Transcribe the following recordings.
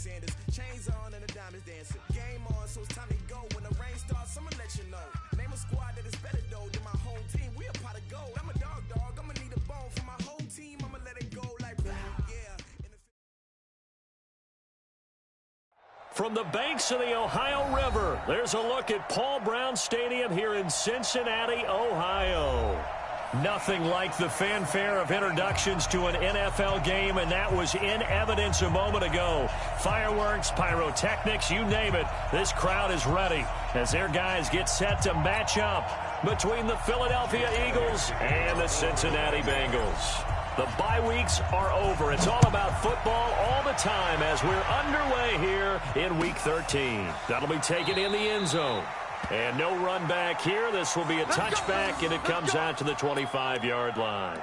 Sanders. Chains on and the diamonds dancing. Game on, so it's time to go. When the rain starts, I'ma let you know. Name a squad that is better though than my whole team. We a pot of gold. I'm a dog. I'ma need a bone for my whole team. I'ma let it go like yeah. From the banks of the Ohio River, there's a look at Paul Brown Stadium here in Cincinnati, Ohio. Nothing like the fanfare of introductions to an NFL game, and that was in evidence a moment ago. Fireworks, pyrotechnics, you name it. This crowd is ready as their guys get set to match up between the Philadelphia Eagles and the Cincinnati Bengals. The bye weeks are over. It's all about football all the time as we're underway here in Week 13. That'll be taken in the end zone. And no run back here. This will be a touchback, and it comes out to the 25-yard line.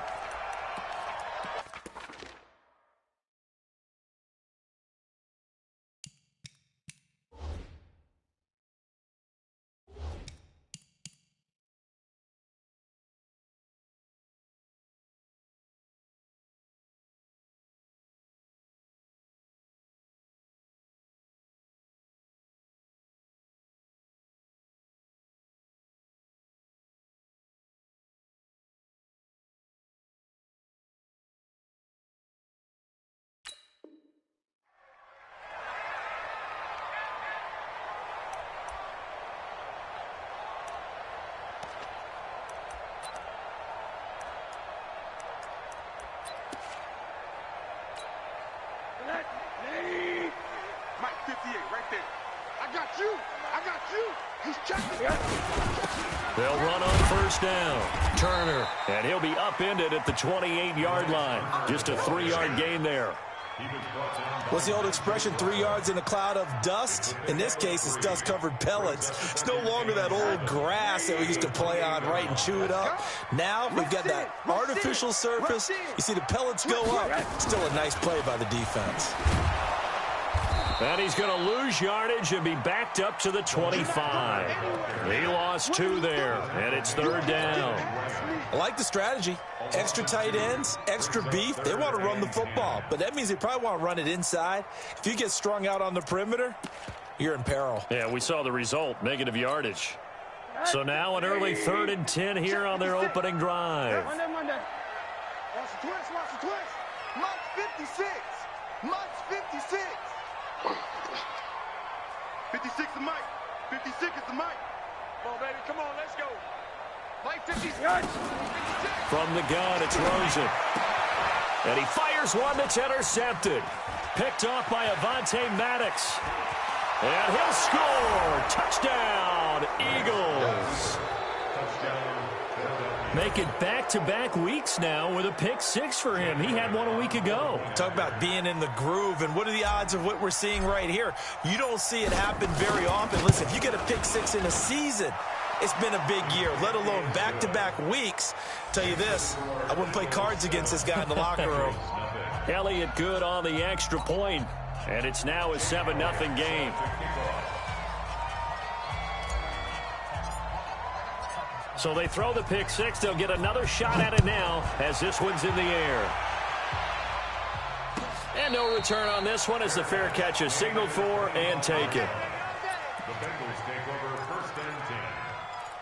Mike 58 right there. I got you. He's checking. They'll run on first down. Turner, and he'll be upended at the 28-yard line. Just a 3-yard gain there. What's the old expression, 3 yards in a cloud of dust? In this case, it's dust-covered pellets. It's no longer that old grass that we used to play on, right, and chew it up. Now we've got that artificial surface. You see the pellets go up. Still a nice play by the defense. And he's going to lose yardage and be backed up to the 25. He lost 2 there, and it's 3rd down. I like the strategy. Extra tight ends, extra beef. They want to run the football, but that means they probably want to run it inside. If you get strung out on the perimeter, you're in peril. Yeah, we saw the result, negative yardage. So now an early 3rd and 10 here on their opening drive. Watch the twist. Mike 56. Mike 56. 56 is Mike. 56 is the Mike. Come on, baby. Come on, let's go. Mike 56. From the gun, it's Rosen. And he fires one that's intercepted. Picked off by Avonte Maddox. And he'll score. Touchdown, Eagles. Make it back-to-back weeks now with a pick-6 for him. He had one a week ago. Talk about being in the groove, and what are the odds of what we're seeing right here? You don't see it happen very often. Listen, if you get a pick-6 in a season, it's been a big year, let alone back-to-back weeks. Tell you this, I wouldn't play cards against this guy in the locker room. Elliott good on the extra point, and it's now a 7-0 game. So they throw the pick-6. They'll get another shot at it now as this one's in the air. And no return on this one as the fair catch is signaled for and taken. The Bengals take over 1st and 10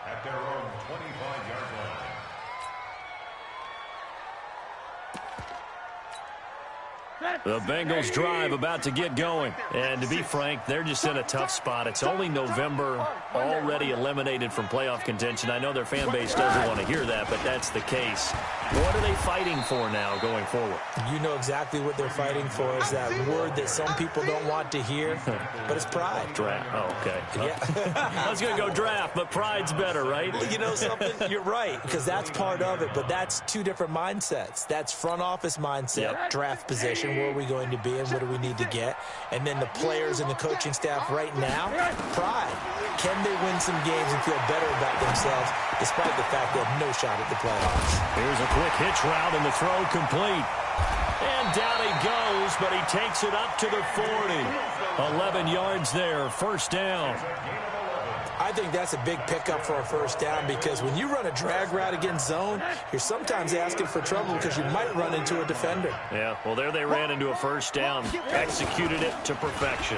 at their own 25-yard line. The Bengals drive about to get going. And to be frank, they're just in a tough spot. It's only November, already eliminated from playoff contention. I know their fan base doesn't want to hear that, but that's the case. What are they fighting for now going forward? You know exactly what they're fighting for is that word that some people don't want to hear, but it's pride. Draft. Oh, okay. Yeah. I was going to go draft, but pride's better, right? Well, you know something? You're right, because that's part of it, but that's 2 different mindsets. That's front office mindset, draft position, where are we going to be and what do we need to get? And then the players and the coaching staff right now, pride. Can they win some games and feel better about themselves despite the fact they have no shot at the playoffs? Here's a quick hitch route and the throw complete. And down he goes, but he takes it up to the 40. 11 yards there, 1st down. I think that's a big pickup for a first down because when you run a drag route against zone, you're sometimes asking for trouble because you might run into a defender. Yeah, well, there they ran into a first down, executed it to perfection.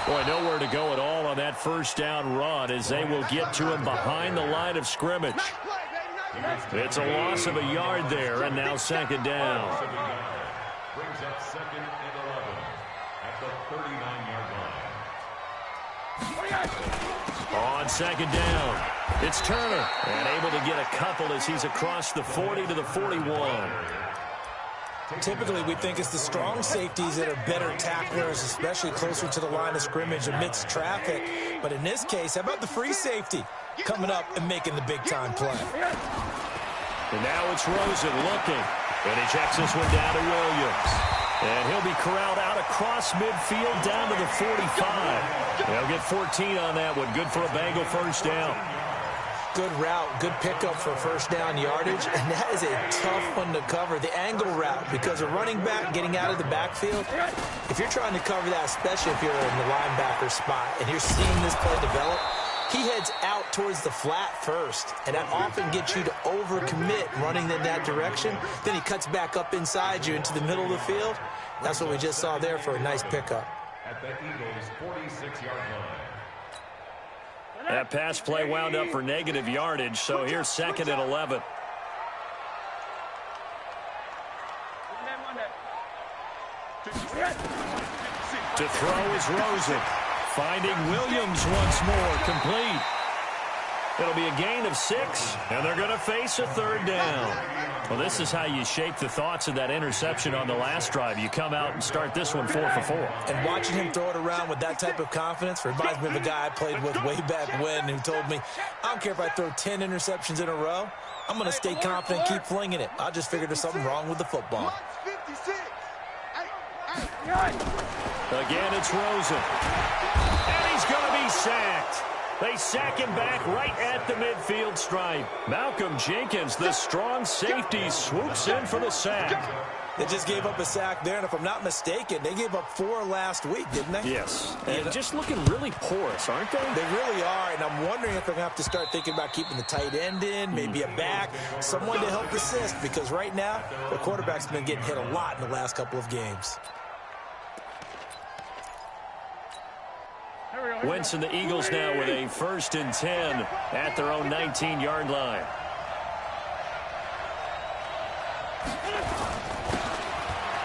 Boy, nowhere to go at all on that first down run as they will get to him behind the line of scrimmage. It's a loss of a yard there, and now second down. Brings up 2nd and 11 at the 39-yard line. On second down, it's Turner, and able to get a couple as he's across the 40 to the 41. Typically, we think it's the strong safeties that are better tacklers, especially closer to the line of scrimmage amidst traffic. But in this case, how about the free safety coming up and making the big-time play? And now it's Rosen looking, and he checks this one down to Williams. And he'll be corralled out across midfield down to the 45. They'll get 14 on that one. Good for a Bengal first down. Good route, good pickup for first down yardage, and that is a tough one to cover. The angle route, because a running back getting out of the backfield, if you're trying to cover that, especially if you're in the linebacker spot, and you're seeing this play develop, he heads out towards the flat first, and that often gets you to overcommit running in that direction. Then he cuts back up inside you into the middle of the field. That's what we just saw there for a nice pickup. At the Eagles' 46-yard line. That pass play wound up for negative yardage, so here's 2nd and 11. To throw is Rosen. Finding Williams once more, complete. It'll be a gain of 6, and they're going to face a third down. Well, this is how you shape the thoughts of that interception on the last drive. You come out and start this one 4 for 4. And watching him throw it around with that type of confidence reminds me of a guy I played with way back when who told me, I don't care if I throw 10 interceptions in a row. I'm going to stay confident and keep flinging it. I just figured there's something wrong with the football. Again, it's Rosen. And he's going to be sacked. They sack him back right at the midfield stripe. Malcolm Jenkins, the strong safety, swoops in for the sack. They just gave up a sack there, and if I'm not mistaken, they gave up 4 last week, didn't they? Yes, and just looking really porous, aren't they? They really are, and I'm wondering if they're going to have to start thinking about keeping the tight end in, maybe a back, someone to help assist, because right now, the quarterback's been getting hit a lot in the last couple of games. Wentz and the Eagles now with a 1st and 10 at their own 19-yard line.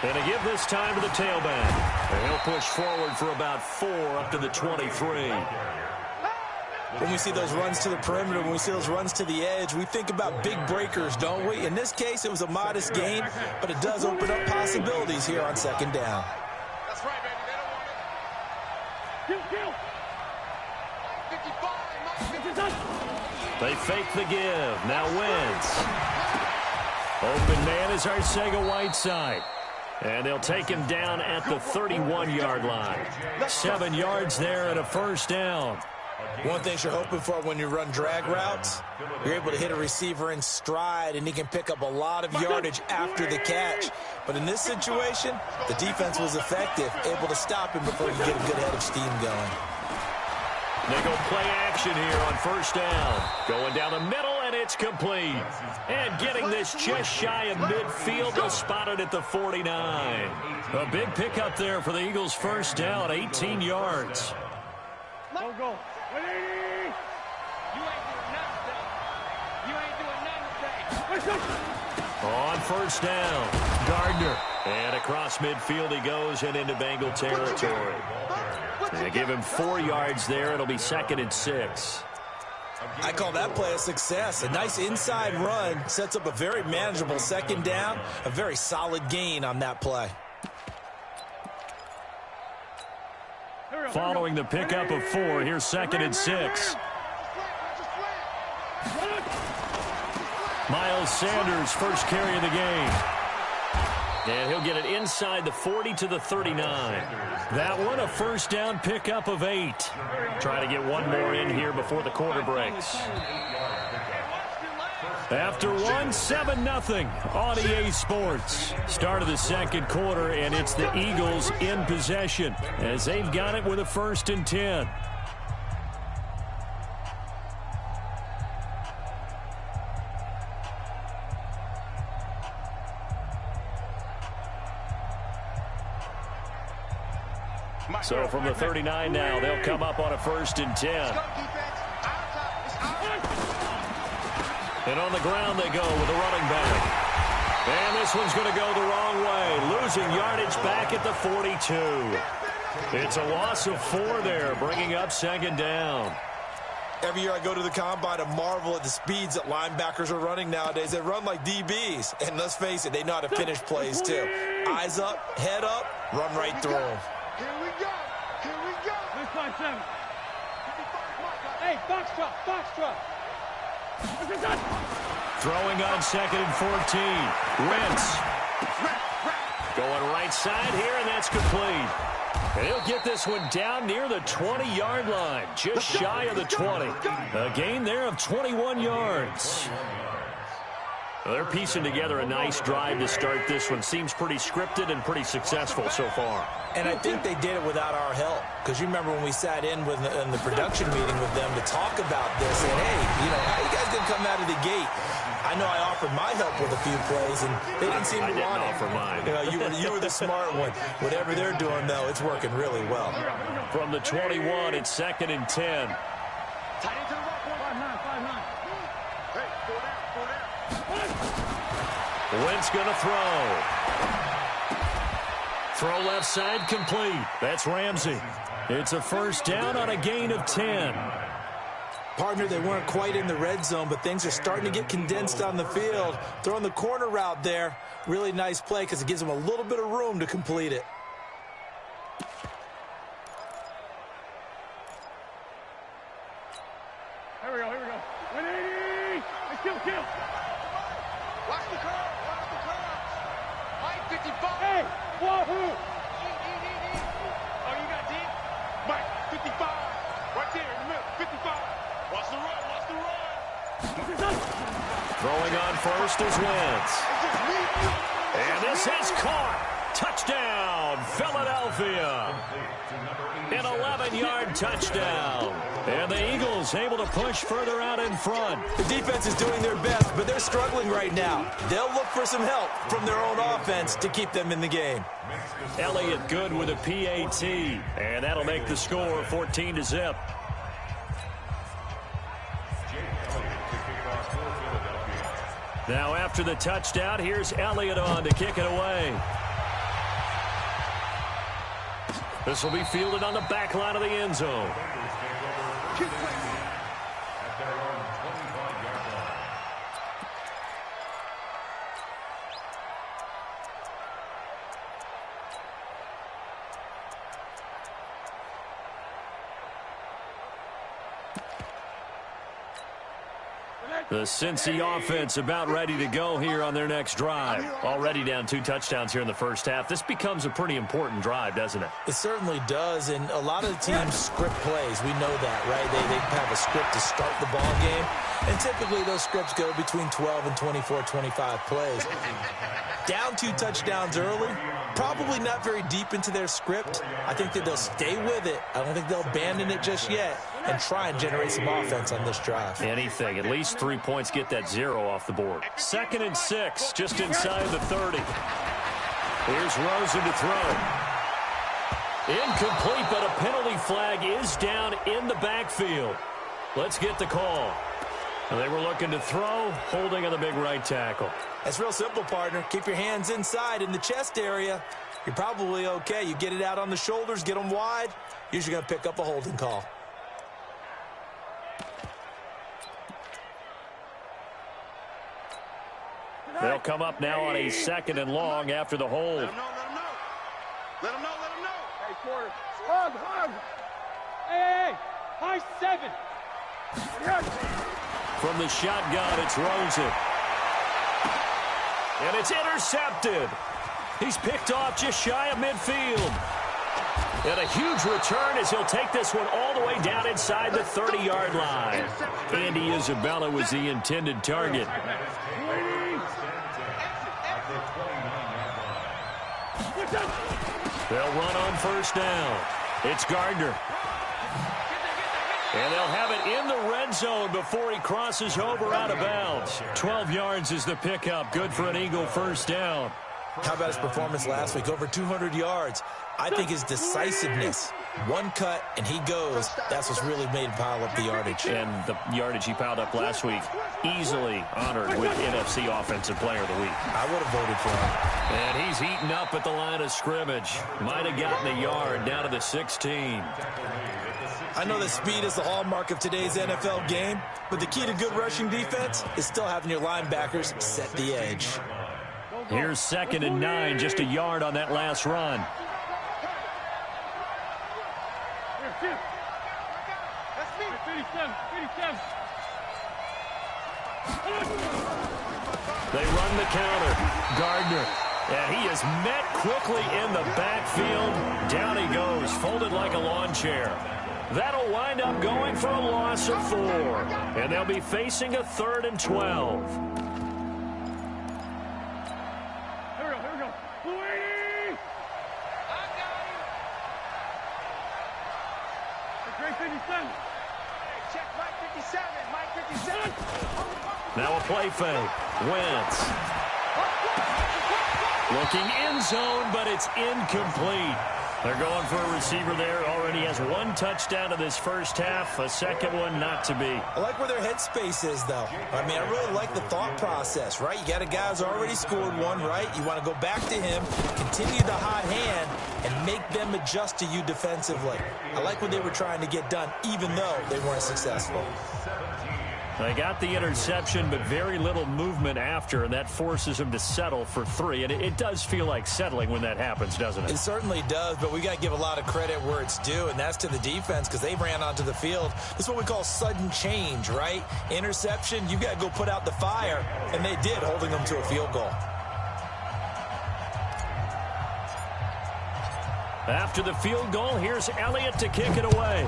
And a give this time to the tailback. And he'll push forward for about 4 up to the 23. When we see those runs to the perimeter, when we see those runs to the edge, we think about big breakers, don't we? In this case, it was a modest gain, but it does open up possibilities here on 2nd down. That's right, baby. They don't want it. They fake the give. Now Wentz. Open man is Arcega-Whiteside. And they'll take him down at the 31-yard line. 7 yards there and a first down. One thing you're hoping for when you run drag routes, you're able to hit a receiver in stride, and he can pick up a lot of yardage after the catch. But in this situation, the defense was effective, able to stop him before he get a good head of steam going. They go play action here on first down. Going down the middle, and it's complete. And getting this just shy of midfield, they'll spot it at the 49. A big pickup there for the Eagles' first down, 18 yards. Go. You ain't doing nothing. On first down, Gardner. And across midfield he goes and into Bengal territory. They give him 4 yards there. It'll be 2nd and 6. I call that play a success. A nice inside run sets up a very manageable 2nd down. A very solid gain on that play. Following the pickup of 4, here's 2nd and 6. Miles Sanders, first carry of the game. And he'll get it inside the 40 to the 39. That one, a first down pickup of 8. Try to get one more in here before the quarter breaks. After one, 7-0 on EA Sports. Start of the second quarter, and it's the Eagles in possession as they've got it with a 1st and 10. So from the 39 now, they'll come up on a 1st and 10. And on the ground they go with the running back. And this one's going to go the wrong way, losing yardage back at the 42. It's a loss of 4 there, bringing up 2nd down. Every year I go to the combine and marvel at the speeds that linebackers are running nowadays. They run like DBs. And let's face it, they know how to finish plays too. Eyes up, head up, run right through them. Here we go. Here we go. 657. Hey, Foxtrot, Foxtrot. Throwing on 2nd and 14. Wentz. Going right side here, and that's complete. And he'll get this one down near the 20-yard line, just shy of the 20. A gain there of 21 yards. Well, they're piecing together a nice drive to start this one. Seems pretty scripted and pretty successful so far. And I think they did it without our help. Because you remember when we sat in the production meeting with them to talk about this. And, hey, how you guys going to come out of the gate? I know I offered my help with a few plays, and they didn't seem to want it. I didn't offer mine. You were the smart one. Whatever they're doing, though, it's working really well. From the 21, it's 2nd and 10. Tight into the rock. 5-9. Hey, go down. Wentz going to throw. Throw left side complete. That's Ramsey. It's a 1st down on a gain of 10. Partner, they weren't quite in the red zone, but things are starting to get condensed on the field. Throwing the corner route there, really nice play because it gives them a little bit of room to complete it. Here we go. 180. Let's kill. Watch the curve. Mike, 55. Hey, wahoo. Oh, you got deep? Mike, 55. Right there in the middle, 55. Watch the run. Throwing on 1st is Wentz. And this is caught. Touchdown, Philadelphia. An 11-yard touchdown. And the Eagles able to push further out in front. The defense is doing their best, but they're struggling right now. They'll look for some help from their own offense to keep them in the game. Elliott good with a PAT. And that'll make the score 14-0. Now after the touchdown, here's Elliott on to kick it away. This will be fielded on the back line of the end zone. The Cincy offense about ready to go here on their next drive. Already down 2 touchdowns here in the 1st half. This becomes a pretty important drive, doesn't it? It certainly does, and a lot of the teams script plays. We know that, right? They have a script to start the ball game, and typically those scripts go between 12 and 24, 25 plays. Down 2 touchdowns early, probably not very deep into their script. I think that they'll stay with it. I don't think they'll abandon it just yet and try and generate some offense on this drive. Anything. At least 3 points get that 0 off the board. 2nd and 6, just inside the 30. Here's Rosen to throw. Incomplete, but a penalty flag is down in the backfield. Let's get the call. They were looking to throw, holding on the big right tackle. That's real simple, partner. Keep your hands inside in the chest area. You're probably okay. You get it out on the shoulders, get them wide. Usually going to pick up a holding call. They'll come up now on a 2nd and long after the hold. Let him know. Hey, quarter. Hug. Hey. High 7. From the shotgun, it's Rosen. And it's intercepted. He's picked off just shy of midfield. And a huge return as he'll take this one all the way down inside the 30-yard line. Andy Isabella was the intended target. They'll run on 1st down. It's Gardner. And they'll have it in the red zone before he crosses over out of bounds. 12 yards is the pickup. Good for an Eagle 1st down. How about his performance last week? Over 200 yards. I think his decisiveness, one cut and he goes, that's what's really made him pile up the yardage. And the yardage he piled up last week, easily honored with NFC Offensive Player of the Week. I would have voted for him. And he's eaten up at the line of scrimmage. Might have gotten a yard down to the 16. I know that speed is the hallmark of today's NFL game, but the key to good rushing defense is still having your linebackers set the edge. Here's 2nd and 9, just a yard on that last run. They run the counter. Gardner. And he is met quickly in the backfield. Down he goes, folded like a lawn chair. That'll wind up going for a loss of 4. And they'll be facing a 3rd and 12. Here we go. Louis! I got him. Great 57. Check Mike 57. Mike 57. Now a play fake. Wentz. Looking end zone, but it's incomplete. They're going for a receiver there. Already has 1 touchdown in this first half. A second one not to be. I like where their headspace is, though. I mean, I really like the thought process, right? You got a guy who's already scored 1, right? You want to go back to him, continue the hot hand, and make them adjust to you defensively. I like what they were trying to get done, even though they weren't successful. They got the interception, but very little movement after, and that forces them to settle for 3. And it does feel like settling when that happens, doesn't it? It certainly does, but we got to give a lot of credit where it's due, and that's to the defense because they ran onto the field. This is what we call sudden change, right? Interception, you got to go put out the fire, and they did, holding them to a field goal. After the field goal, here's Elliott to kick it away.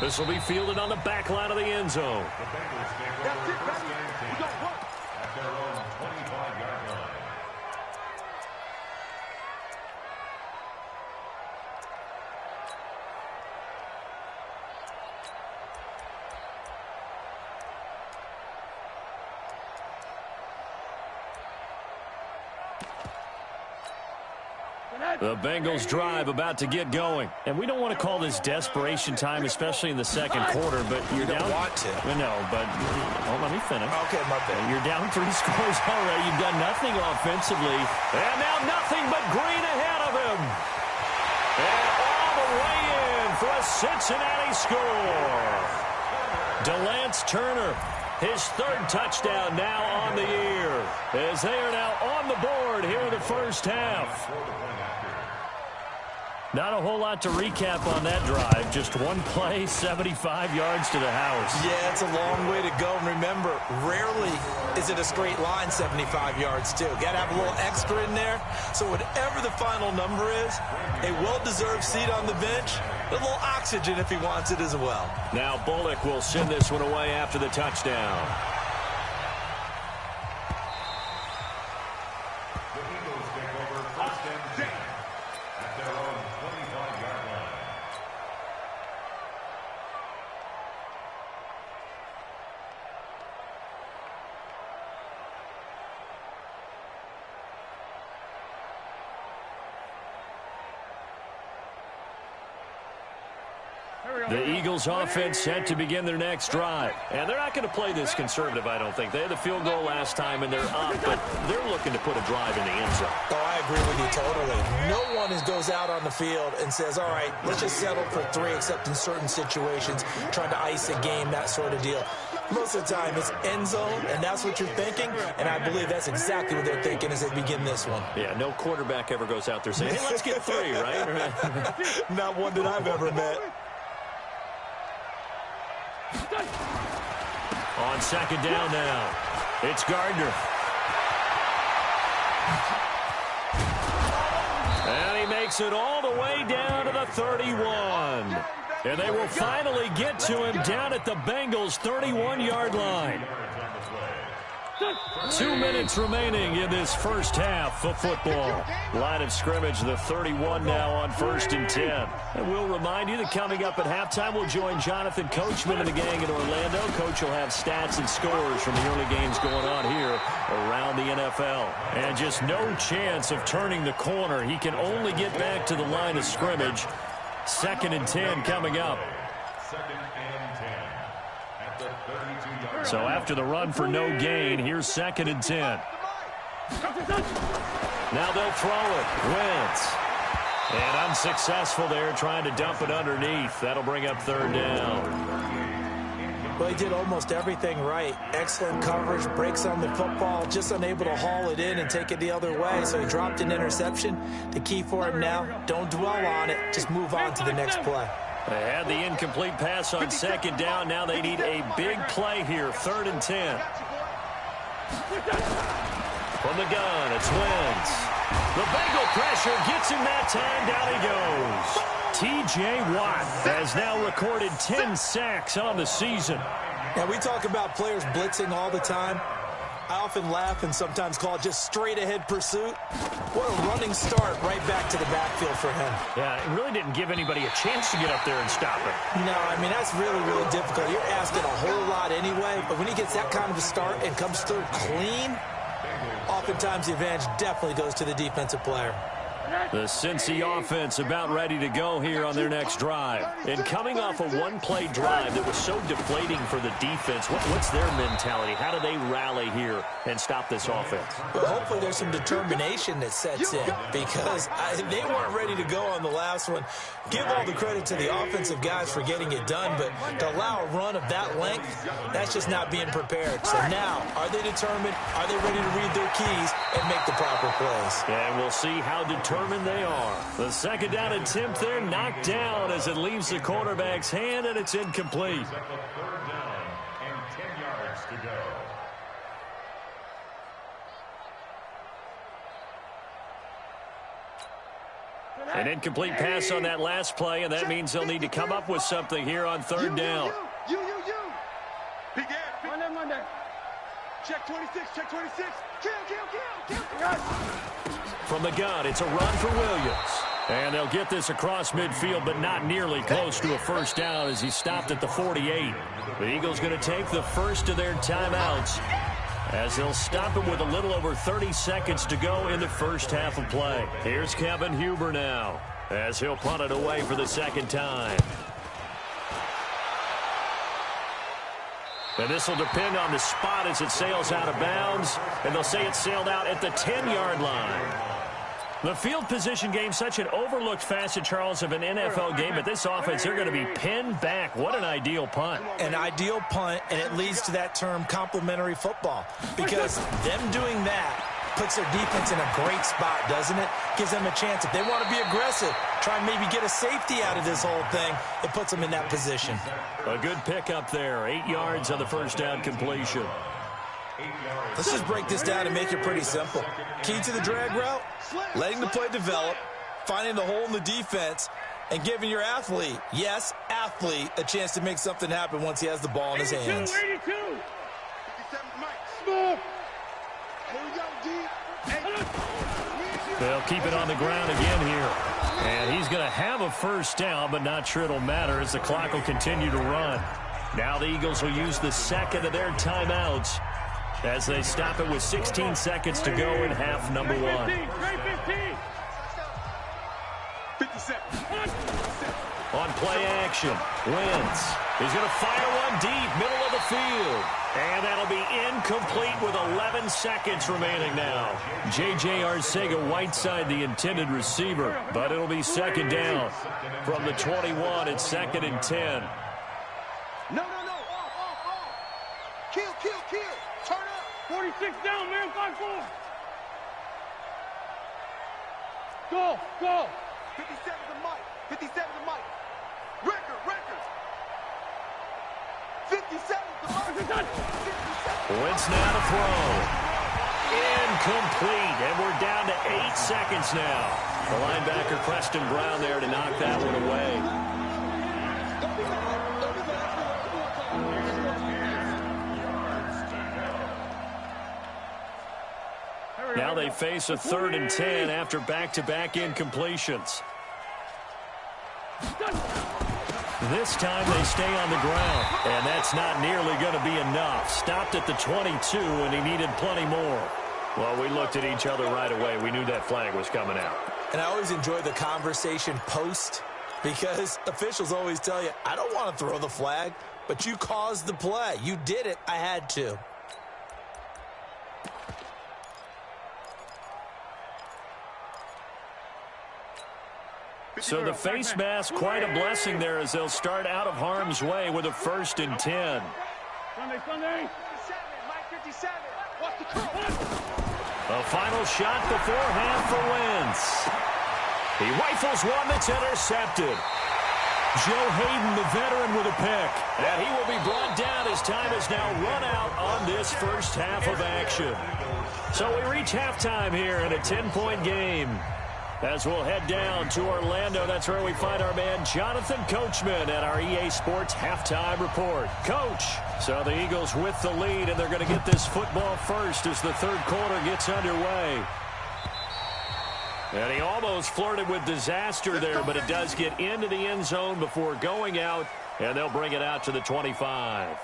This will be fielded on the back line of the end zone. The Bengals take over first and 10 at their own 25-yard line. The Bengals drive about to get going. And we don't want to call this desperation time, especially in the second quarter, but you're down. You don't want to. No, but let me finish. Okay, my bad. You're down 3 scores already. You've done nothing offensively. And now nothing but green ahead of him. And all the way in for a Cincinnati score. DeLance Turner, his 3rd touchdown now on the year, as they are now on the board here in the first half. Not a whole lot to recap on that drive. Just 1 play, 75 yards to the house. Yeah, it's a long way to go. And remember, rarely is it a straight line 75 yards, too. Got to have a little extra in there. So whatever the final number is, a well-deserved seat on the bench, a little oxygen if he wants it as well. Now Bullock will send this one away after the touchdown. The Eagles take over first and 10 at their own 25-yard line. The Eagles offense set to begin their next drive. And they're not going to play this conservative, I don't think. They had the field goal last time, and they're up, but they're looking to put a drive in the end zone. Oh, I agree with you totally. No one goes out on the field and says, all right, let's just settle for 3, except in certain situations, trying to ice a game, that sort of deal. Most of the time, it's end zone, and that's what you're thinking, and I believe that's exactly what they're thinking as they begin this one. Yeah, no quarterback ever goes out there saying, hey, let's get 3, right? Not one that I've ever met. On second down now, it's Gardner. And he makes it all the way down to the 31. And they will finally get to him down at the Bengals' 31-yard line. 2 minutes remaining in this first half of football. Line of scrimmage, the 31 now on 1st and 10. And we'll remind you that coming up at halftime, we'll join Jonathan Coachman and the gang in Orlando. Coach will have stats and scores from the early games going on here around the NFL. And just no chance of turning the corner. He can only get back to the line of scrimmage. 2nd and 10 coming up. So after the run for no gain, here's 2nd and 10. Now they'll throw it. Wentz. And unsuccessful there, trying to dump it underneath. That'll bring up 3rd down. Well, he did almost everything right. Excellent coverage, breaks on the football, just unable to haul it in and take it the other way. So he dropped an interception. The key for him now, don't dwell on it. Just move on to the next play. They had the incomplete pass on 2nd down. Now they need a big play here. 3rd and 10. From the gun, it's Wentz. The Bengal pressure gets him that time. Down he goes. T.J. Watt has now recorded 10 sacks on the season. Now, we talk about players blitzing all the time. I often laugh and sometimes call it just straight-ahead pursuit. What a running start right back to the backfield for him. Yeah, it really didn't give anybody a chance to get up there and stop it. No, I mean, that's really, really difficult. You're asking a whole lot anyway, but when he gets that kind of a start and comes through clean, oftentimes the advantage definitely goes to the defensive player. The Cincy offense about ready to go here on their next drive. And coming off a one-play drive that was so deflating for the defense, what's their mentality? How do they rally here and stop this offense? Well, hopefully there's some determination that sets in because they weren't ready to go on the last one. Give all the credit to the offensive guys for getting it done, but to allow a run of that length, that's just not being prepared. So now, are they determined? Are they ready to read their keys and make the proper plays? And we'll see how determined they are. The 2nd down attempt there knocked down as it leaves the quarterback's hand, and it's incomplete. 3rd down and 10 yards to go. An incomplete pass on that last play, and that means they'll need to come up with something here on 3rd down. You. Big ass. Monday. Check 26, check 26. Kill. From the gun, it's a run for Williams. And they'll get this across midfield, but not nearly close to a 1st down as he stopped at the 48. The Eagles going to take the first of their timeouts as they'll stop it with a little over 30 seconds to go in the first half of play. Here's Kevin Huber now as he'll punt it away for the 2nd time. And this will depend on the spot as it sails out of bounds, and they'll say it sailed out at the 10-yard line. The field position game, such an overlooked facet, Charles, of an NFL game, but this offense, they're going to be pinned back. What an ideal punt. An ideal punt, and it leads to that term complementary football, because them doing that puts their defense in a great spot, doesn't it? Gives them a chance. If they want to be aggressive, try and maybe get a safety out of this whole thing, it puts them in that position. A good pickup there. 8 yards on the 1st down completion. Let's just break this down and make it pretty simple. Key to the drag route, letting the play develop, finding the hole in the defense, and giving your athlete, yes, athlete, a chance to make something happen once he has the ball in his hands. 82. They'll keep it on the ground again here. And he's going to have a 1st down, but not sure it'll matter as the clock will continue to run. Now the Eagles will use the 2nd of their timeouts as they stop it with 16 seconds to go in half number 1. 57. On play action, Wentz. He's going to fire one deep, middle of the field. And that'll be incomplete with 11 seconds remaining now. J.J. Arcega-Whiteside, the intended receiver, but it'll be 2nd down. From the 21, it's 2nd and 10. No. Off. Kill. Turn up. 46 down, man. 5-4. Go. 57 to Mike. 57 to Mike. Record. 57 to Mike. Wentz now to throw. Incomplete. And we're down to 8 seconds now. The linebacker, Preston Brown, there to knock that one away. they face a 3rd and 10 after back-to-back incompletions. This time they stay on the ground, and that's not nearly going to be enough. Stopped at the 22, and he needed plenty more. Well, we looked at each other right away. We knew that flag was coming out. And I always enjoy the conversation post, because officials always tell you, I don't want to throw the flag, but you caused the play. You did it. I had to. So the face mask, quite a blessing there as they'll start out of harm's way with a 1st and 10. Sunday. A final shot before half for Wentz. He rifles one that's intercepted. Joe Hayden, the veteran, with a pick. And he will be brought down as time has now run out on this first half of action. So we reach halftime here in a 10-point game. As we'll head down to Orlando, that's where we find our man Jonathan Coachman at our EA Sports Halftime Report. Coach, so the Eagles with the lead, and they're going to get this football first as the 3rd quarter gets underway. And he almost flirted with disaster there, but it does get into the end zone before going out, and they'll bring it out to the 25.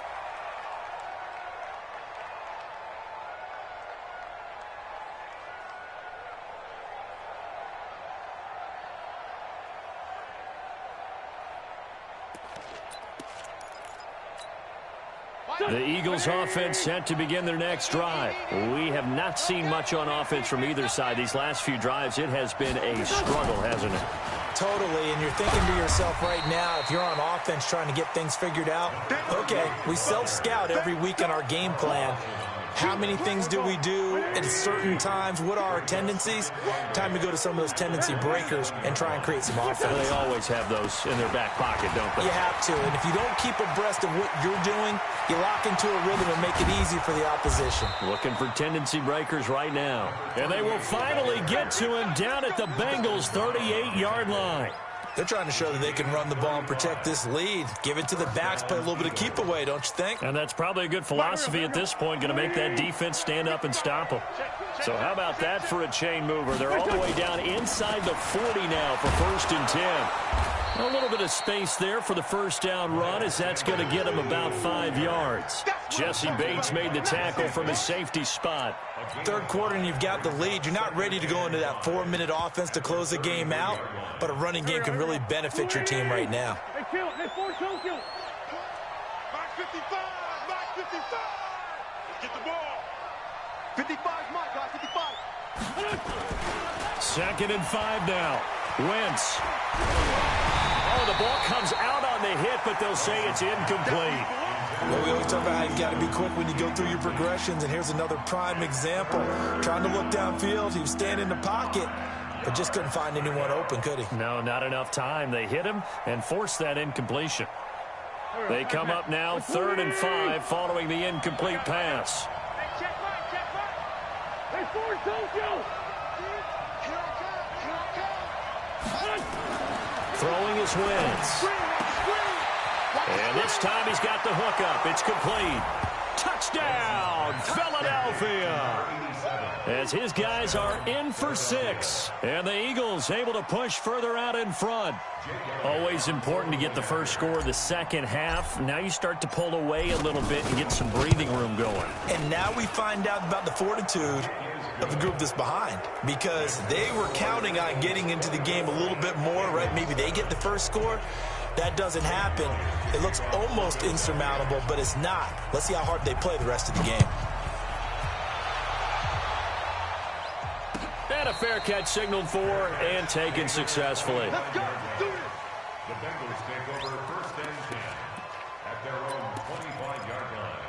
The Eagles offense set to begin their next drive. We have not seen much on offense from either side. These last few drives, it has been a struggle, hasn't it? Totally, and you're thinking to yourself right now, if you're on offense trying to get things figured out, okay, we self-scout every week in our game plan. How many things do we do at certain times? What are our tendencies? Time to go to some of those tendency breakers and try and create some offense. Well, they always have those in their back pocket, don't they? You have to, and if you don't keep abreast of what you're doing, you lock into a rhythm and make it easy for the opposition. Looking for tendency breakers right now. And they will finally get to him down at the Bengals' 38-yard line. They're trying to show that they can run the ball and protect this lead. Give it to the backs, play a little bit of keep away, don't you think? And that's probably a good philosophy at this point, going to make that defense stand up and stop them. So how about that for a chain mover? They're all the way down inside the 40 now for 1st and 10. A little bit of space there for the first down run, as that's going to get him about 5 yards. Jesse Bates made the tackle from his safety spot. 3rd quarter and you've got the lead. You're not ready to go into that 4-minute offense to close the game out, but a running game can really benefit your team right now. Hey, kill. Hey, force, don't kill. Mark 55. Mark 55. Let's get the ball. 55 is my guy, 55. 2nd and 5 now. Wentz. Oh, the ball comes out on the hit, but they'll say it's incomplete. Well, we always talk about how you got to be quick when you go through your progressions, and here's another prime example. Trying to look downfield, he was standing in the pocket, but just couldn't find anyone open, could he? No, not enough time. They hit him and forced that incompletion. They come up now 3rd and 5 following the incomplete pass. Hey, check back. Hey, force, don't kill. Throwing his Wentz. And this time he's got the hook up. It's complete. Touchdown, Philadelphia. As his guys are in for 6. And the Eagles able to push further out in front. Always important to get the first score of the second half. Now you start to pull away a little bit and get some breathing room going. And now we find out about the fortitude of the group that's behind, because they were counting on getting into the game a little bit more, right? Maybe they get the first score. That doesn't happen. It looks almost insurmountable, but it's not. Let's see how hard they play the rest of the game. And a fair catch signaled for and taken successfully. The Bengals take over 1st and 10 at their own 25-yard line.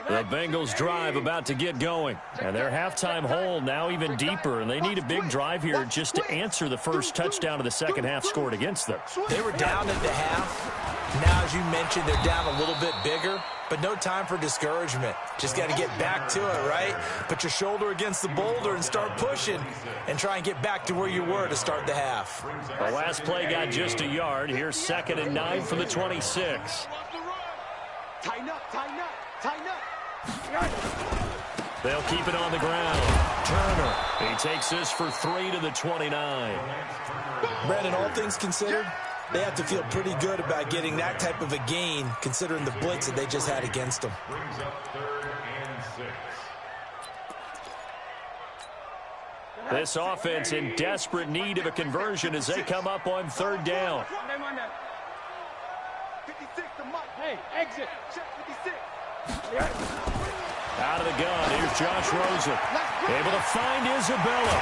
The Bengals drive about to get going. And their halftime hole now even deeper. And they need a big drive here just to answer the first touchdown of the second half scored against them. They were down at the half. Now, as you mentioned, they're down a little bit bigger. But no time for discouragement. Just got to get back to it, right? Put your shoulder against the boulder and start pushing. And try and get back to where you were to start the half. The last play got just a yard. Here's 2nd and 9 from the 26. Tighten up, tighten up, tighten up. They'll keep it on the ground. Turner, he takes this for 3 to the 29. Brandon, all things considered, they have to feel pretty good about getting that type of a gain, considering the blitz that they just had against them. Brings up 3rd and 6. This offense in desperate need of a conversion as they come up on 3rd down. 56 to Mike. Hey, exit. Check 56. Out of the gun, here's Josh Rosen. Able to find Isabella.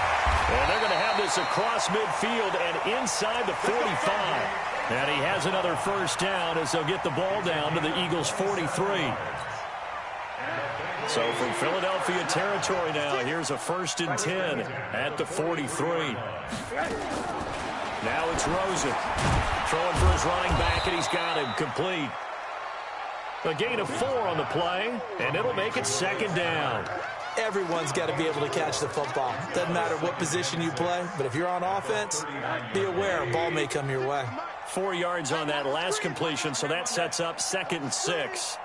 And they're going to have this across midfield and inside the 45. And he has another first down as they'll get the ball down to the Eagles' 43. So from Philadelphia territory now, here's a 1st and 10 at the 43. Now it's Rosen. Throwing for his running back, and he's got him complete. A gain of 4 on the play, and it'll make it 2nd down. Everyone's got to be able to catch the football. Doesn't matter what position you play, but if you're on offense, be aware a ball may come your way. 4 yards on that last completion, so that sets up 2nd and 6.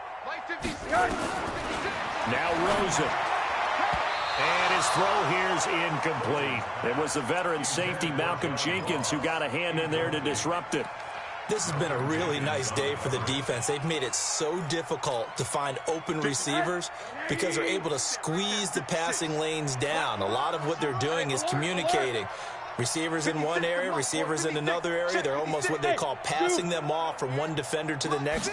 Now Rosen. And his throw here's incomplete. It was the veteran safety Malcolm Jenkins who got a hand in there to disrupt it. This has been a really nice day for the defense. They've made it so difficult to find open receivers because they're able to squeeze the passing lanes down. A lot of what they're doing is communicating. Receivers in one area, receivers in another area. They're almost what they call passing them off from one defender to the next.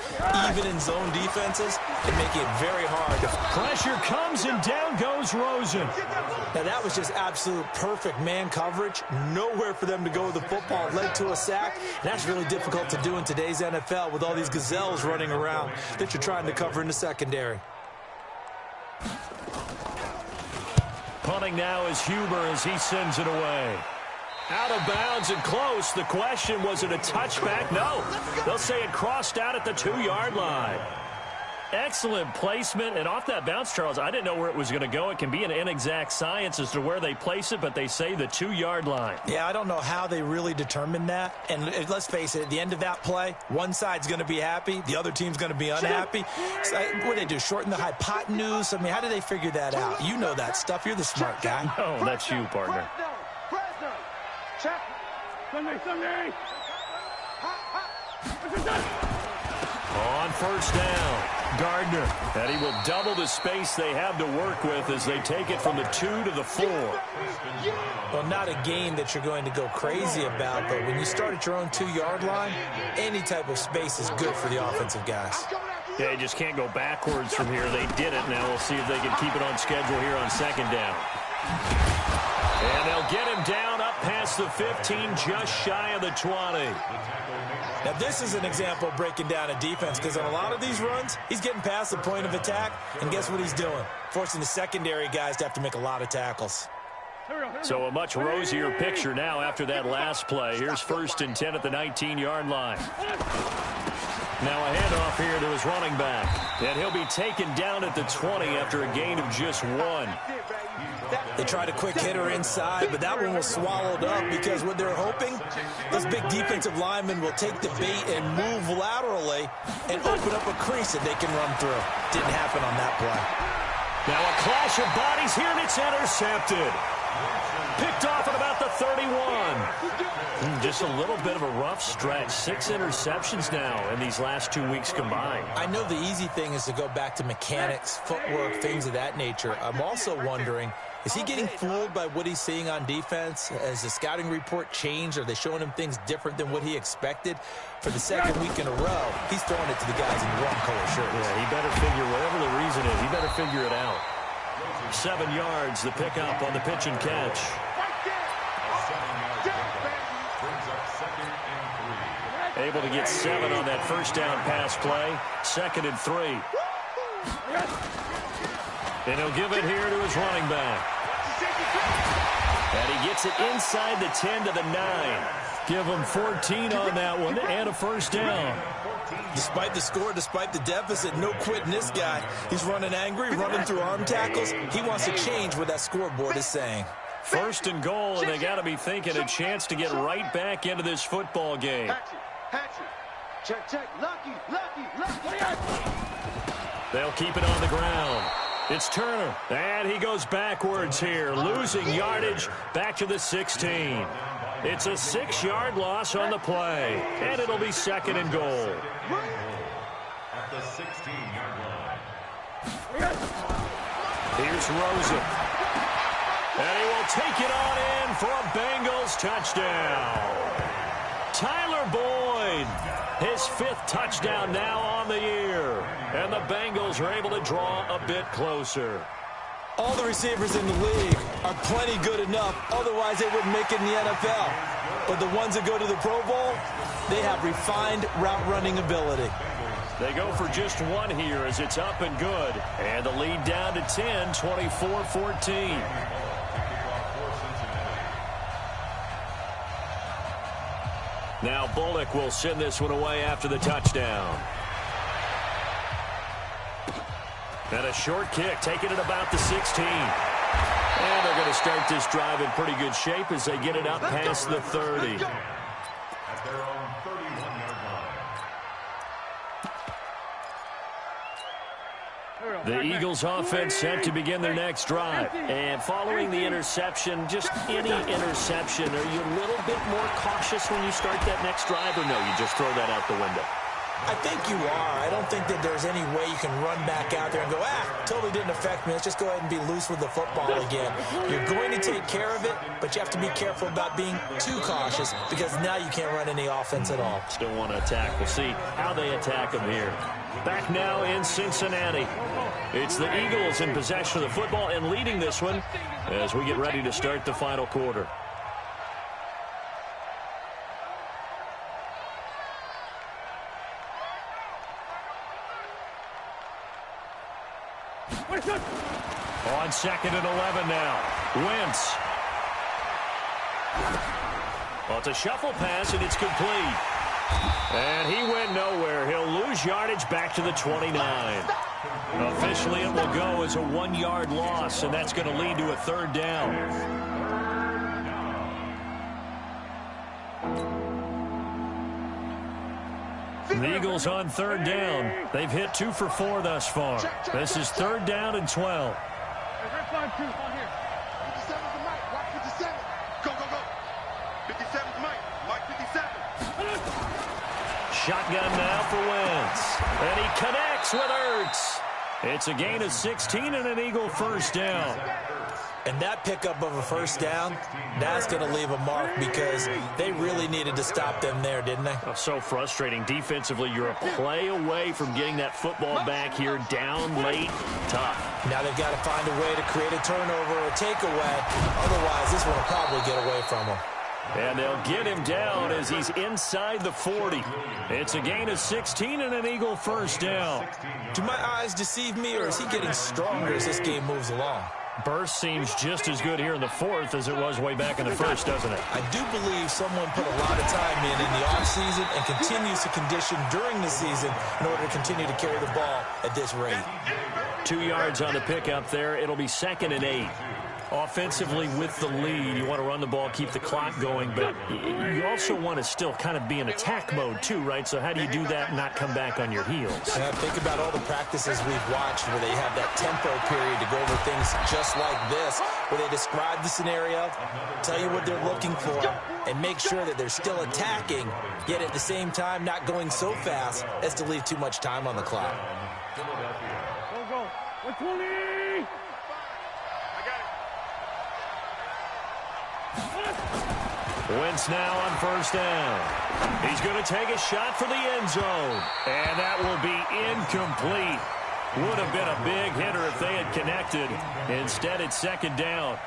Even in zone defenses, they're making it very hard. Pressure comes and down goes Rosen. Now that was just absolute perfect man coverage. Nowhere for them to go with the football. Led to a sack. And that's really difficult to do in today's NFL with all these gazelles running around that you're trying to cover in the secondary. Punting now is Huber as he sends it away. Out of bounds and close. The question, was it a touchback? No. They'll say it crossed out at the 2-yard line. Excellent placement. And off that bounce, Charles, I didn't know where it was going to go. It can be an inexact science as to where they place it, but they say the 2-yard line. Yeah, I don't know how they really determined that. And let's face it, at the end of that play, one side's going to be happy, the other team's going to be unhappy. So, what do they do, shorten the hypotenuse? I mean, how do they figure that out? You know that stuff. You're the smart guy. Oh, that's you, partner. Check. Sunday. On 1st down, Gardner. And he will double the space they have to work with as they take it from the 2 to the 4. Well, not a game that you're going to go crazy about, but when you start at your own 2-yard line, any type of space is good for the offensive guys. Yeah, you just can't go backwards from here. They did it. Now we'll see if they can keep it on schedule here on 2nd down. And they'll get him down up past the 15, just shy of the 20. Now, this is an example of breaking down a defense because on a lot of these runs, he's getting past the point of attack, and guess what he's doing? Forcing the secondary guys to have to make a lot of tackles. So a much rosier picture now after that last play. Here's 1st and 10 at the 19-yard line. Now a handoff here to his running back. And he'll be taken down at the 20 after a gain of just 1. They tried a quick hitter inside, but that one was swallowed up because what they're hoping, those big defensive linemen will take the bait and move laterally and open up a crease that they can run through. Didn't happen on that play. Now a clash of bodies here, and it's intercepted. Picked off at about the 31. Just a little bit of a rough stretch. 6 interceptions now in these last 2 weeks combined. I know the easy thing is to go back to mechanics, footwork, things of that nature. I'm also wondering, is he getting fooled by what he's seeing on defense? Has the scouting report changed? Are they showing him things different than what he expected? For the 2nd week in a row, he's throwing it to the guys in the wrong color shirts. Yeah, he better figure, whatever the reason is, he better figure it out. 7 yards, the pickup on the pitch and catch. Able to get 7 on that 1st down pass play. 2nd and 3. And he'll give it here to his running back. And he gets it inside the 10 to the 9. Give him 14 on that one and a 1st down. Despite the score, despite the deficit, no quitting this guy. He's running angry, running through arm tackles. He wants to change what that scoreboard is saying. 1st and goal, and they got to be thinking a chance to get right back into this football game. Check. Lucky. They'll keep it on the ground. It's Turner, and he goes backwards here, losing yardage back to the 16. It's a 6-yard loss on the play, and it'll be second and goal. At the 16-yard line. Here's Rosen. And he will take it on in for a Bengals touchdown. Tyler Boyd, his 5th touchdown now on the year. And the Bengals are able to draw a bit closer. All the receivers in the league are plenty good enough, otherwise they wouldn't make it in the NFL. But the ones that go to the Pro Bowl, they have refined route running ability. They go for just one here as it's up and good. And the lead down to 10, 24-14. Now Bullock will send this one away after the touchdown. And a short kick, taking it about the 16. And they're going to start this drive in pretty good shape as they get it up past the 30. At their own 31-yard line. The Eagles offense set to begin their next drive. And following the interception, just any interception, are you a little bit more cautious when you start that next drive, or no, you just throw that out the window? I think you are. I don't think that there's any way you can run back out there and go, totally didn't affect me. Let's just go ahead and be loose with the football again. You're going to take care of it, but you have to be careful about being too cautious because now you can't run any offense at all. Still want to attack. We'll see how they attack them here. Back now in Cincinnati. It's the Eagles in possession of the football and leading this one as we get ready to start the final quarter. On 2nd and 11 now. Wentz. Well, it's a shuffle pass, and it's complete. And he went nowhere. He'll lose yardage back to the 29. Officially, it will go as a 1-yard loss, and that's going to lead to a 3rd down. The Eagles on 3rd down. They've hit 2 for 4 thus far. This is 3rd down and 12. Shotgun now for Wentz. And he connects with Ertz. It's a gain of 16 and an Eagle 1st down. And that pickup of a 1st down, that's going to leave a mark because they really needed to stop them there, didn't they? Oh, so frustrating. Defensively, you're a play away from getting that football back here down late. Tough. Now they've got to find a way to create a turnover or a takeaway. Otherwise, this one will probably get away from them. And they'll get him down as he's inside the 40. It's a gain of 16 and an Eagle 1st down. Do my eyes deceive me, or is he getting stronger as this game moves along? Burst seems just as good here in the 4th as it was way back in the 1st, doesn't it? I do believe someone put a lot of time in the offseason and continues to condition during the season in order to continue to carry the ball at this rate. 2 yards on the pickup there. It'll be 2nd and 8. Offensively with the lead, you want to run the ball, keep the clock going, but you also want to still kind of be in attack mode too, right? So how do you do that and not come back on your heels? Yeah, think about all the practices we've watched where they have that tempo period to go over things just like this, where they describe the scenario, tell you what they're looking for, and make sure that they're still attacking, yet at the same time not going so fast as to leave too much time on the clock. Go. 120! Wentz now on 1st down. He's going to take a shot for the end zone. And that will be incomplete. Would have been a big hitter if they had connected. Instead, it's 2nd down.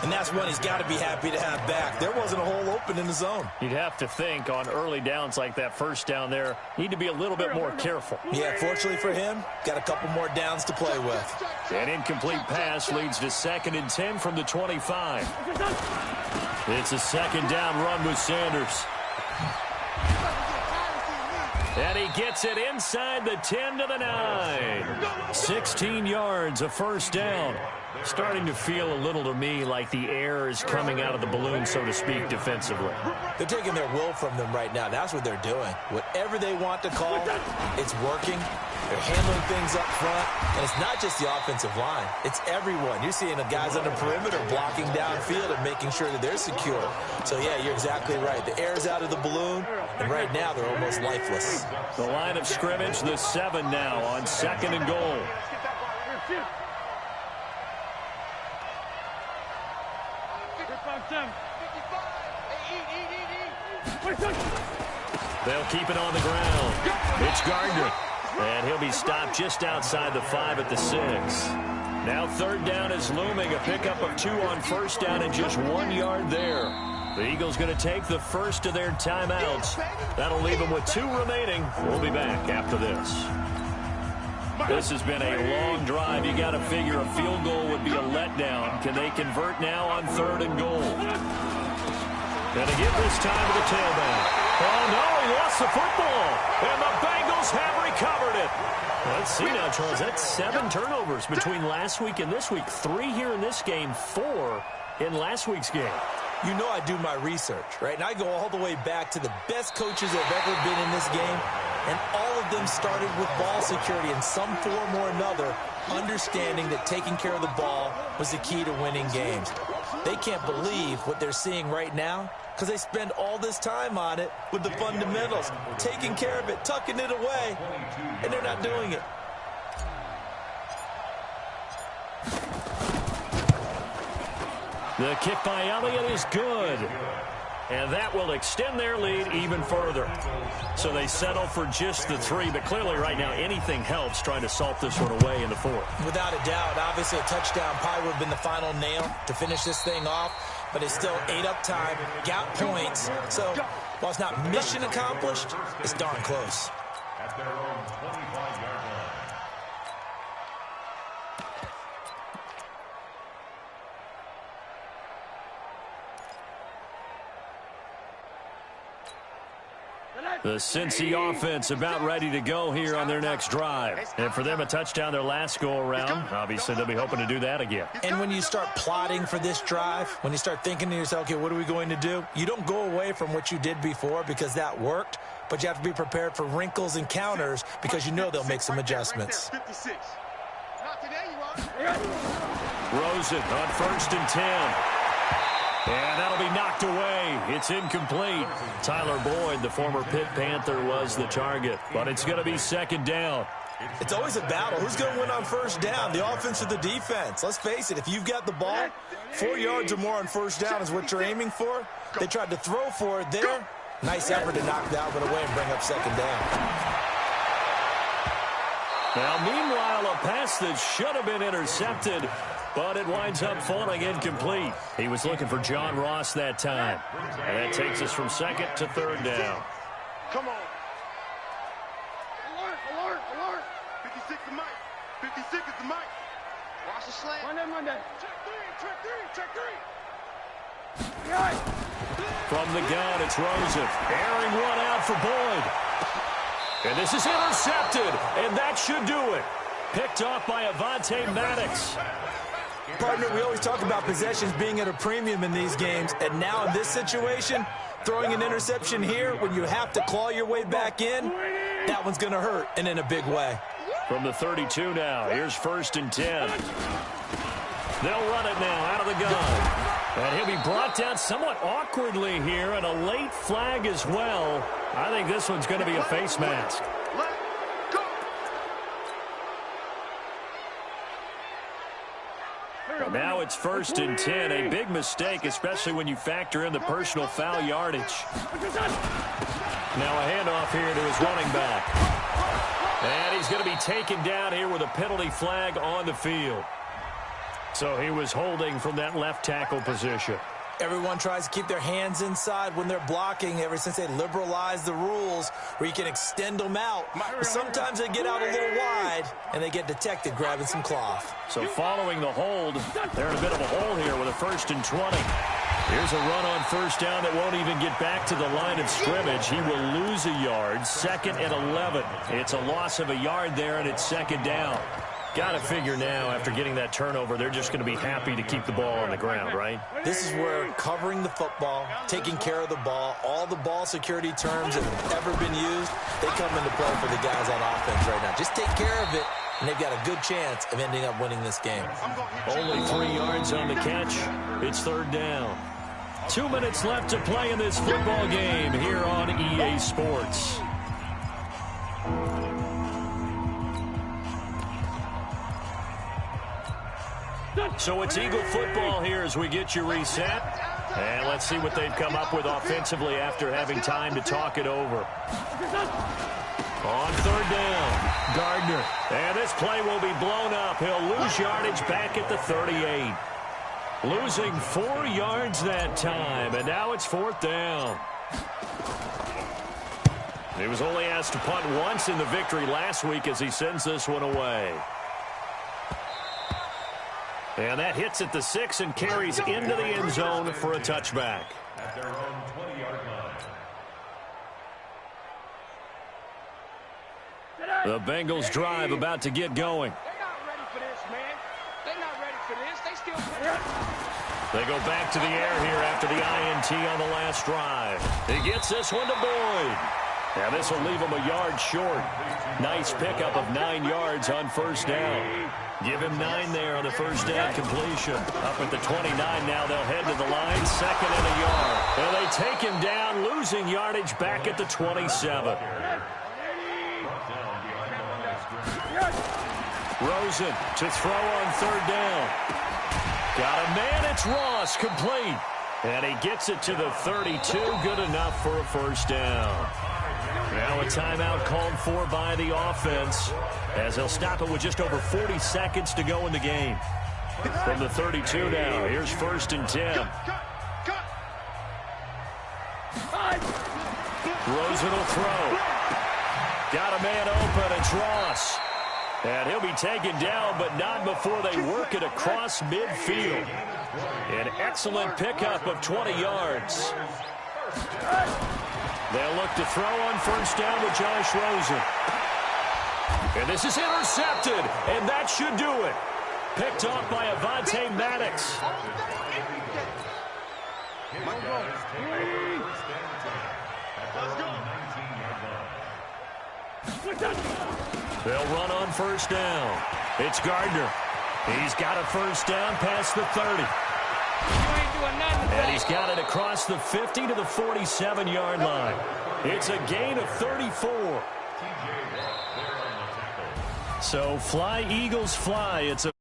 And that's one he's got to be happy to have back. There wasn't a hole open in the zone. You'd have to think on early downs like that 1st down there, need to be a little bit more careful. Yeah, fortunately for him, got a couple more downs to play with. An incomplete pass leads to 2nd and 10 from the 25. It's a 2nd down run with Sanders. And he gets it inside the 10 to the 9. 16 yards, a 1st down. Starting to feel a little to me like the air is coming out of the balloon, so to speak, defensively. They're taking their will from them right now. That's what they're doing. Whatever they want to call, it's working. They're handling things up front. And it's not just the offensive line. It's everyone. You're seeing the guys on the perimeter blocking downfield and making sure that they're secure. So, yeah, you're exactly right. The air's out of the balloon, and right now they're almost lifeless. The line of scrimmage, the 7 now on 2nd and goal. They'll keep it on the ground. It's Gardner. And he'll be stopped just outside the 5 at the 6. Now 3rd down is looming. A pickup of 2 on 1st down and just 1 yard there. The Eagles going to take the first of their timeouts. That'll leave them with 2 remaining. We'll be back after this. This has been a long drive. You got to figure a field goal would be a letdown. Can they convert now on 3rd and goal? Going to give this time to the tailback. Oh, no, he lost the football. And the Bengals have recovered it. Let's see now, Charles. That's 7 turnovers between last week and this week. 3 here in this game, 4 in last week's game. You know I do my research, right? And I go all the way back to the best coaches that have ever been in this game. And all of them started with ball security in some form or another, understanding that taking care of the ball was the key to winning games. They can't believe what they're seeing right now because they spend all this time on it with the fundamentals, taking care of it, tucking it away, and they're not doing it. The kick by Elliott is good. And that will extend their lead even further. So they settle for just the 3, but clearly right now anything helps trying to salt this one away in the 4th. Without a doubt, obviously a touchdown probably would have been the final nail to finish this thing off, but it's still 8 up time, got points. So while it's not mission accomplished, it's darn close. At their own 25-yard line. The Cincy offense about ready to go here on their next drive. And for them, a touchdown their last go-around. Obviously, they'll be hoping to do that again. And when you start plotting for this drive, when you start thinking to yourself, okay, what are we going to do? You don't go away from what you did before because that worked, but you have to be prepared for wrinkles and counters because you know they'll make some adjustments. Rosen on 1st and 10. And that'll be knocked away. It's incomplete. Tyler Boyd, the former Pitt Panther, was the target. But it's going to be 2nd down. It's always a battle. Who's going to win on 1st down, the offense or the defense? Let's face it, if you've got the ball, 4 yards or more on 1st down is what you're aiming for. They tried to throw for it there. Nice effort to knock that one away and bring up 2nd down. Now, meanwhile, a pass that should have been intercepted, but it winds up falling incomplete. He was looking for John Ross that time. And that takes us from 2nd to 3rd down. Come on. Alert, alert, alert. 56 is Mike. 56 is the Mike. Watch the slant. Monday. Check 3. From the gun, it's Rosen. Airing one out for Boyd. And this is intercepted, and that should do it. Picked off by Avonte Maddox. Partner, we always talk about possessions being at a premium in these games, and now in this situation, throwing an interception here when you have to claw your way back in, that one's going to hurt, and in a big way. From the 32 now, here's 1st and 10. They'll run it now out of the gun. And he'll be brought down somewhat awkwardly here, and a late flag as well. I think this one's going to be a face mask. Now it's 1st and 10, a big mistake, especially when you factor in the personal foul yardage. Now a handoff here to his running back. And he's going to be taken down here with a penalty flag on the field. So he was holding from that left tackle position. Everyone tries to keep their hands inside when they're blocking ever since they liberalized the rules where you can extend them out. But sometimes they get out a little wide, and they get detected grabbing some cloth. So following the hold, they're in a bit of a hole here with a 1st and 20. Here's a run on 1st down that won't even get back to the line of scrimmage. He will lose a yard, 2nd and 11. It's a loss of a yard there, and it's 2nd down. Got to figure now, after getting that turnover, they're just going to be happy to keep the ball on the ground, right? This is where covering the football, taking care of the ball, all the ball security terms that have ever been used, they come into play for the guys on offense right now. Just take care of it, and they've got a good chance of ending up winning this game. Only 3 yards on the catch. It's third down. 2 minutes left to play in this football game here on EA Sports. So it's Eagle football here as we get you reset. And let's see what they've come up with offensively after having time to talk it over. On third down, Gardner. And this play will be blown up. He'll lose yardage back at the 38. Losing 4 yards that time. And now it's fourth down. He was only asked to punt once in the victory last week as he sends this one away. And that hits at the 6 and carries into the end zone for a touchback. At their own 20-yard line. The Bengals drive about to get going. They're not ready for this, man. They're not ready for this. They still... They go back to the air here after the INT on the last drive. He gets this one to Boyd. Now this will leave him a yard short. Nice pickup of 9 yards on first down. Give him 9 there on the first down completion. Up at the 29 now, they'll head to the line, 2nd and a yard. And they take him down, losing yardage back at the 27. Rosen to throw on third down. Got a man, it's Ross, complete. And he gets it to the 32, good enough for a first down. Now a timeout called for by the offense as they'll stop it with just over 40 seconds to go in the game. From the 32 now, here's 1st and 10. Rosen will throw. Got a man open, it's Ross. And he'll be taken down, but not before they work it across midfield. An excellent pickup of 20 yards. They'll look to throw on first down with Josh Rosen. And this is intercepted, and that should do it. Picked off by Avonte Maddox. They'll run on first down. It's Gardner. He's got a first down past the 30. And he's got it across the 50 to the 47-yard line. It's a gain of 34. So fly, Eagles, fly. It's a